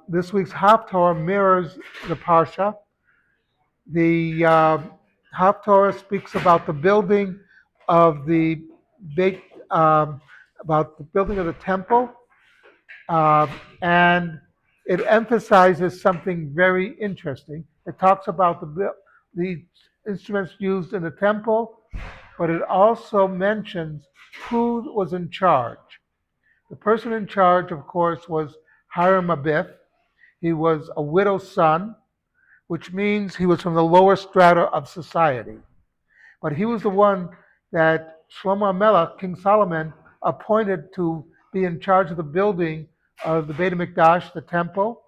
This week's Haftorah mirrors the Parsha. The Haftorah speaks about the building of the big, about the building of the temple, uh, and it emphasizes something very interesting. It talks about the instruments used in the temple, but it also mentions who was in charge. The person in charge, of course, was Hiram. He was a widow's son, which means he was from the lower strata of society. But he was the one that Shlomo HaMelech, King Solomon, appointed to be in charge of the building of the Beit HaMikdash, the temple.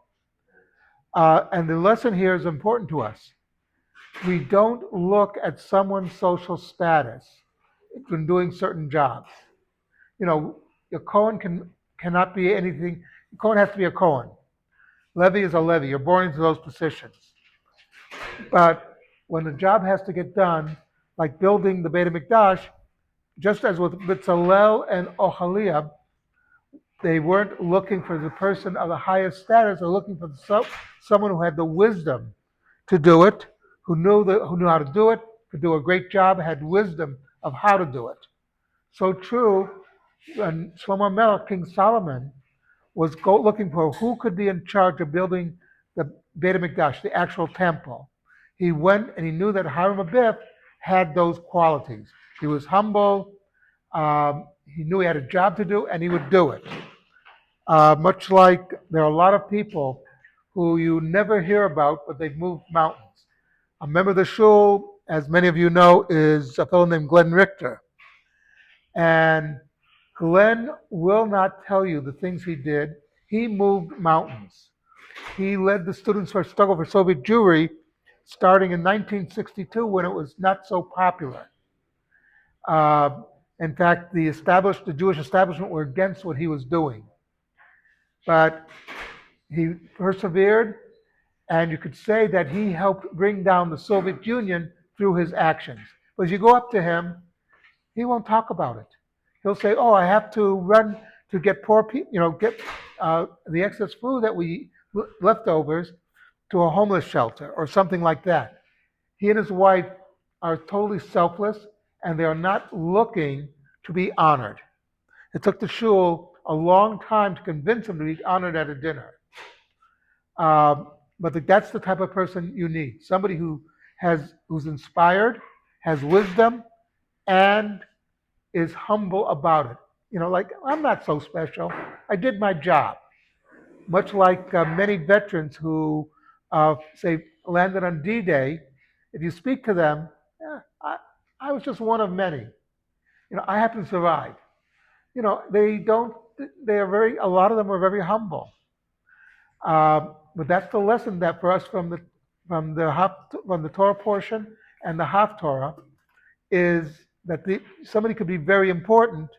And the lesson here is important to us. We don't look at someone's social status when doing certain jobs. You know, a Cohen cannot be anything. A Cohen has to be a Cohen. Levy is a Levy. You're born into those positions. But when the job has to get done, like building the Beit HaMikdash, just as with Bezalel and Oholiab, they weren't looking for the person of the highest status. They're looking for someone who had the wisdom to do it, who knew how to do it, could do a great job, had wisdom of how to do it. So true, when Shlomo Melech, King Solomon, was looking for who could be in charge of building the Beit HaMikdash, the actual temple. He went and he knew that Hiram Abiff had those qualities. He was humble. He knew he had a job to do, and he would do it. Much like there are a lot of people who you never hear about, but they've moved mountains. A member of the shul, as many of you know, is a fellow named Glenn Richter. And Glenn will not tell you the things he did. He moved mountains. He led the Students for Struggle for Soviet Jewry starting in 1962 when it was not so popular. In fact, the Jewish establishment were against what he was doing. But he persevered, and you could say that he helped bring down the Soviet Union through his actions. But as you go up to him, he won't talk about it. He'll say, "Oh, I have to run to get poor people, get the excess food that we leftovers to a homeless shelter or something like that." He and his wife are totally selfless, and they are not looking to be honored. It took the shul a long time to convince him to be honored at a dinner. But that's the type of person you need. Somebody who's inspired, has wisdom, and is humble about it. Like, I'm not so special. I did my job. Much like many veterans who, say, landed on D-Day, if you speak to them, yeah, I was just one of many. I happen to survive. They don't. They are a lot of them are very humble. But that's the lesson that for us from the Torah portion and the Haftorah is that somebody could be very important,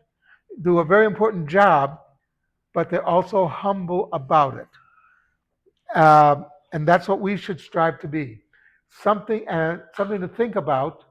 do a very important job, but they're also humble about it. And that's what we should strive to be. Something to think about.